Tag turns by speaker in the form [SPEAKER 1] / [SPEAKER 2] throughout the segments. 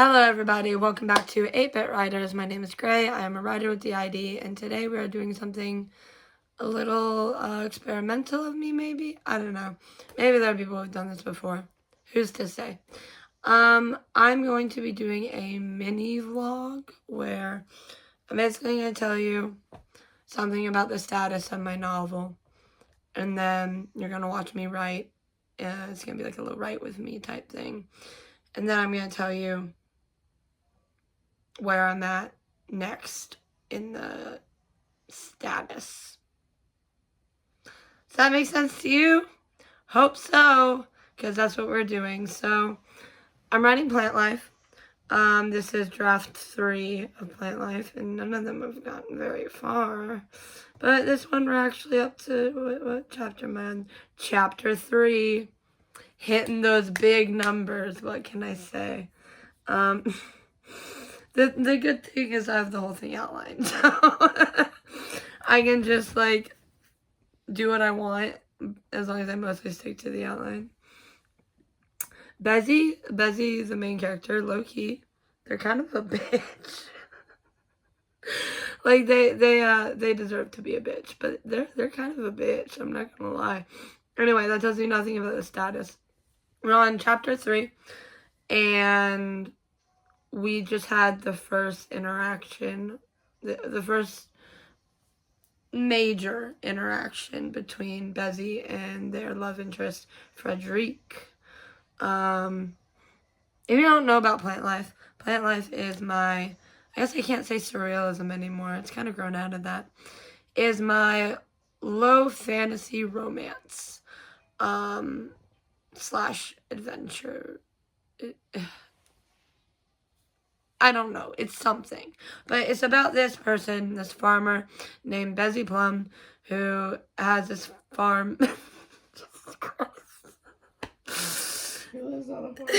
[SPEAKER 1] Hello everybody, welcome back to 8-Bit Writers. My name is Gray, I am a writer with the ID, and today we are doing something a little experimental of me, maybe? I don't know. Maybe there are people who have done this before. Who's to say? I'm going to be doing a mini vlog where I'm basically going to tell you something about the status of my novel, and then you're going to watch me write. It's going to be like a little write with me type thing. And then I'm going to tell you where I'm at next in the status. Does that make sense to you? Hope so, because that's what we're doing. So, I'm writing Plant Life. This is draft 3 of Plant Life, and none of them have gotten very far. But this one we're actually up to, what chapter am I on? Chapter 3. Hitting those big numbers, what can I say? The good thing is I have the whole thing outlined, so I can just, like, do what I want, as long as I mostly stick to the outline. Bezzy is the main character, low-key. They're kind of a bitch. Like, they deserve to be a bitch, but they're kind of a bitch, I'm not gonna lie. Anyway, that tells you nothing about the status. We're on chapter 3, and we just had the first interaction, the first major interaction between Bezzy and their love interest, Frederic. If you don't know about Plant Life is my, I guess I can't say surrealism anymore, it's kind of grown out of that, is my low fantasy romance, slash adventure. I don't know, it's something. But it's about this person, this farmer named Bezzy Plum, who has this farm. Jesus Christ.
[SPEAKER 2] He lives on a farm.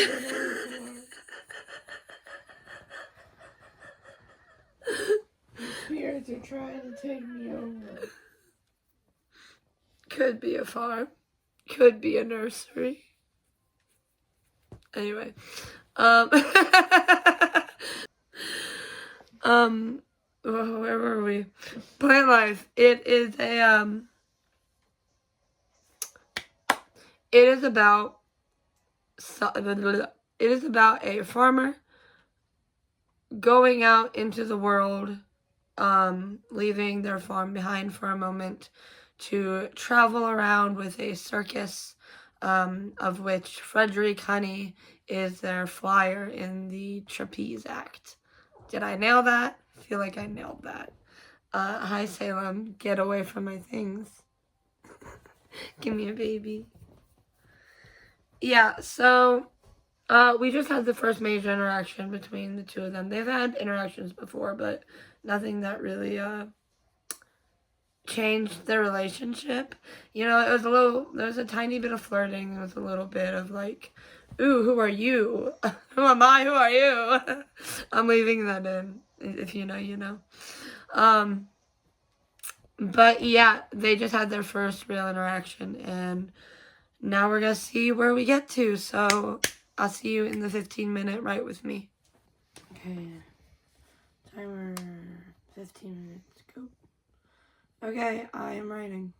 [SPEAKER 2] Spirits are trying to take me over.
[SPEAKER 1] Could be a farm. Could be a nursery. Anyway. Where were we? Plant Life. It is about a farmer going out into the world, leaving their farm behind for a moment to travel around with a circus, of which Frederic Honey is their flyer in the trapeze act. Did I nail that? I feel like I nailed that. Hi Salem, get away from my things. Give me a baby. Yeah, so we just had the first major interaction between the two of them. They've had interactions before, but nothing that really changed their relationship. You know, there was a tiny bit of flirting. There was a little bit of like, ooh, who are you? Who am I? Who are you? I'm leaving that in. If you know, you know. But yeah, they just had their first real interaction, and now we're gonna see where we get to. So I'll see you in the 15-minute write with me. Okay, timer 15 minutes, go. Okay, I am writing.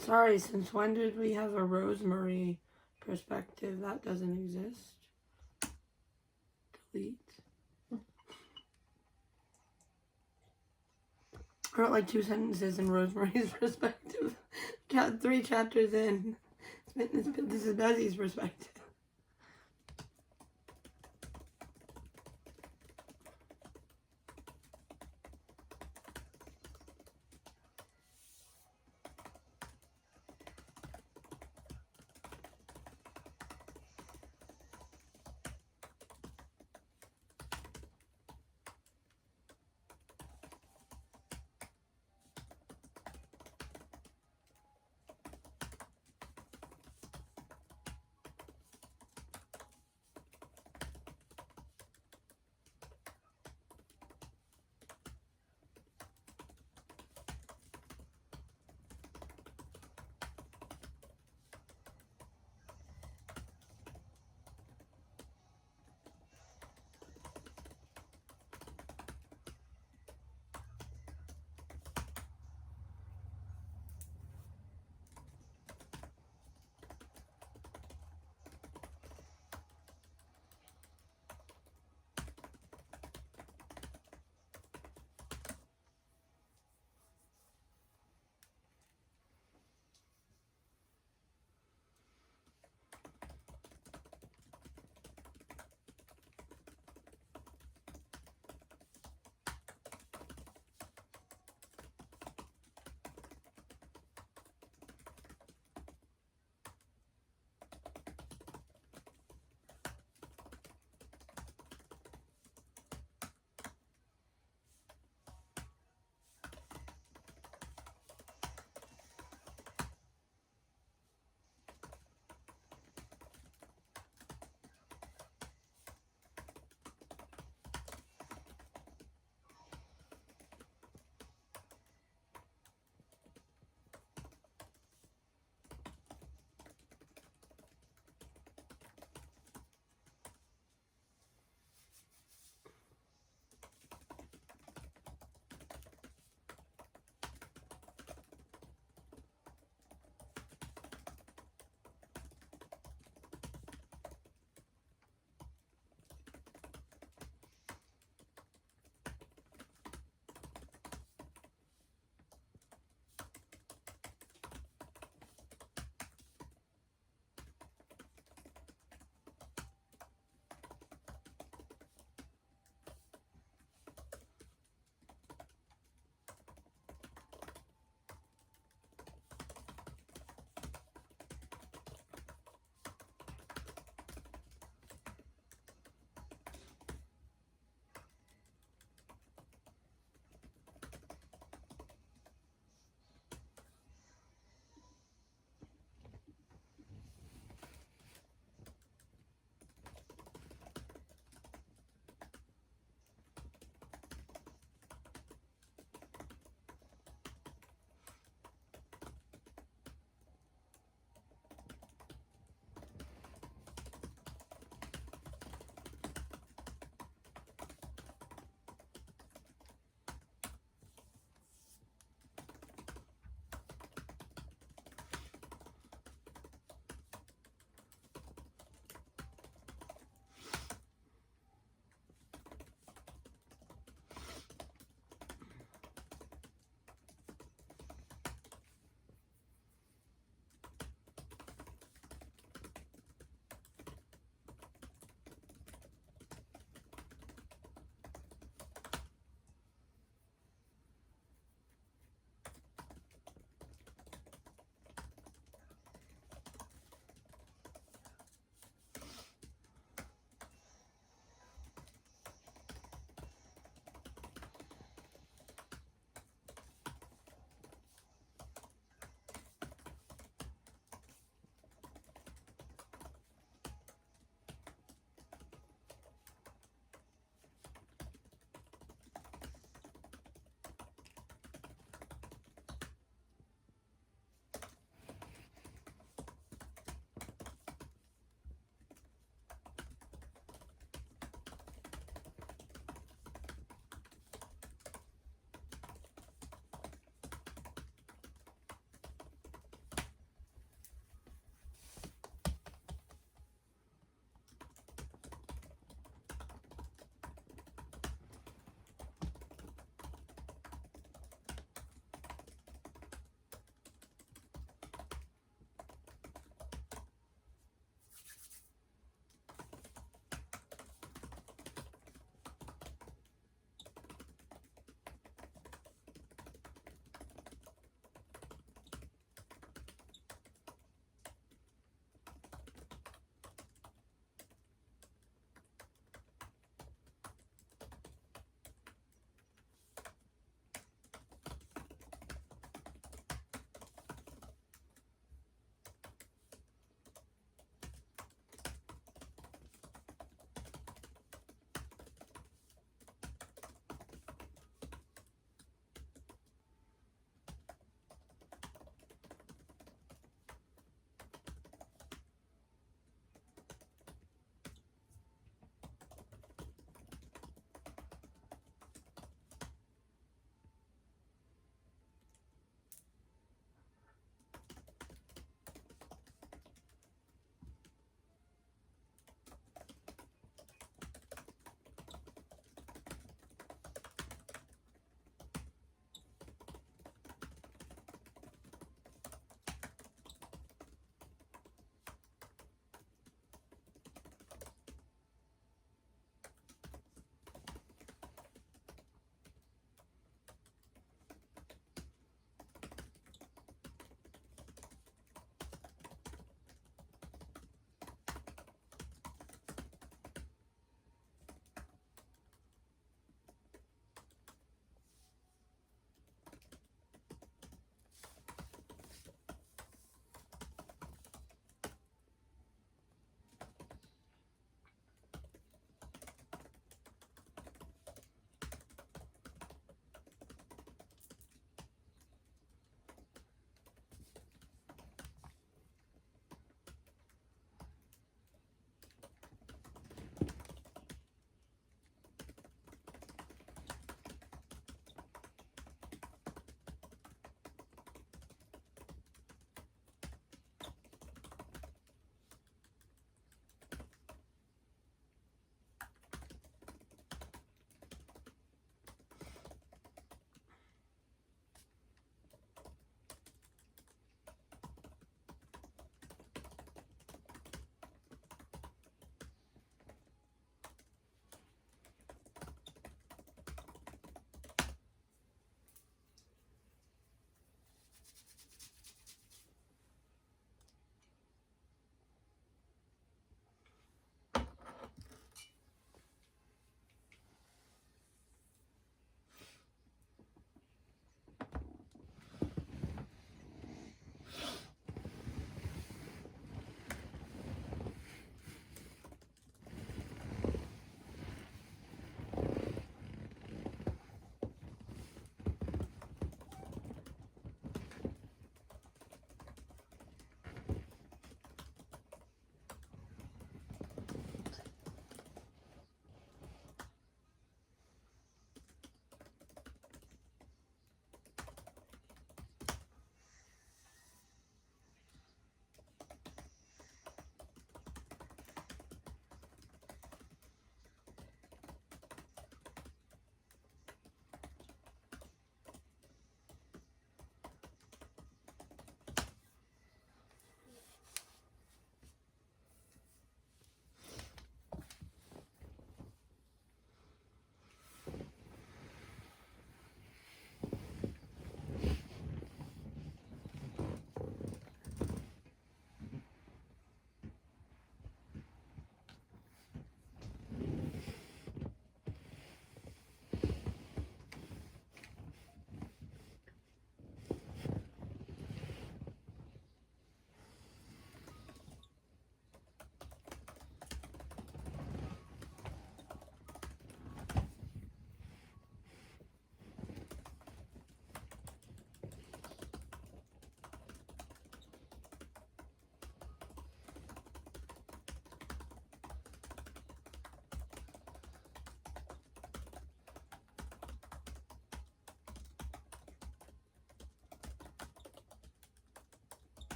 [SPEAKER 1] Sorry, since when did we have a Rosemary perspective? That doesn't exist. Delete. wrote like 2 sentences in Rosemary's perspective. 3 chapters in. This is Bezzy's perspective.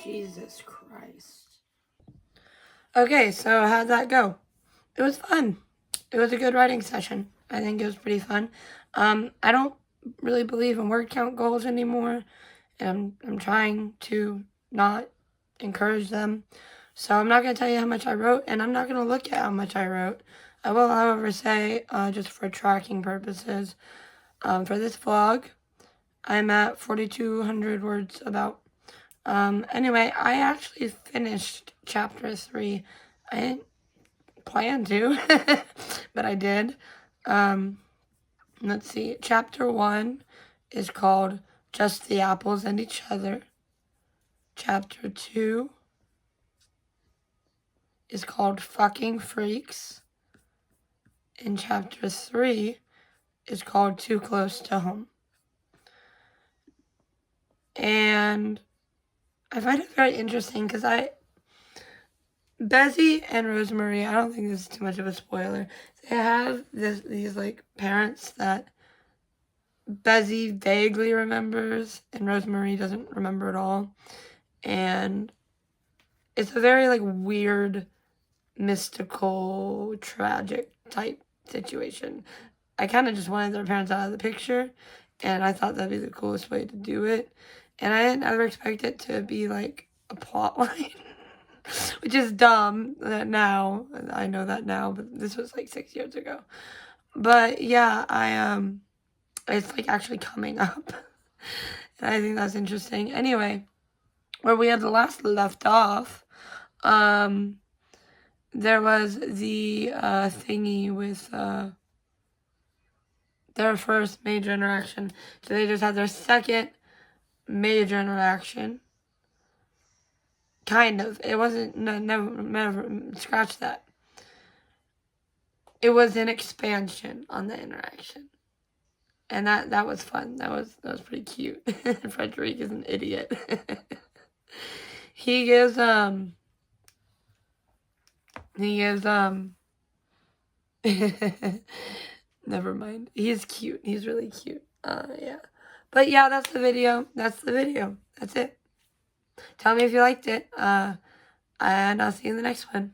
[SPEAKER 2] Jesus Christ.
[SPEAKER 1] Okay, so how'd that go? It was fun. It was a good writing session. I think it was pretty fun. I don't really believe in word count goals anymore, and I'm trying to not encourage them. So I'm not going to tell you how much I wrote, and I'm not going to look at how much I wrote. I will, however, say, just for tracking purposes, for this vlog, I'm at 4,200 words about. Anyway, I actually finished chapter 3. I didn't plan to, but I did. Let's see. Chapter 1 is called Just the Apples and Each Other. Chapter 2 is called Fucking Freaks. And chapter 3 is called Too Close to Home. And I find it very interesting because Bezzy and Rosemary, I don't think this is too much of a spoiler. They have these like parents that Bezzy vaguely remembers and Rosemary doesn't remember at all. And it's a very like weird, mystical, tragic type situation. I kind of just wanted their parents out of the picture, and I thought that'd be the coolest way to do it. And I didn't ever expect it to be like a plot line. Which is dumb now. I know that now, but this was like 6 years ago. But yeah, it's like actually coming up. And I think that's interesting. Anyway, where we had the last left off, there was the thingy with their first major interaction. So they just had their second major interaction. Kind of. It wasn't, no, never, scratch that. It was an expansion on the interaction. And that was fun. That was pretty cute. Frederic is an idiot. he gives never mind. He's cute. He's really cute. Yeah. But yeah, that's the video. That's it. Tell me if you liked it. And I'll see you in the next one.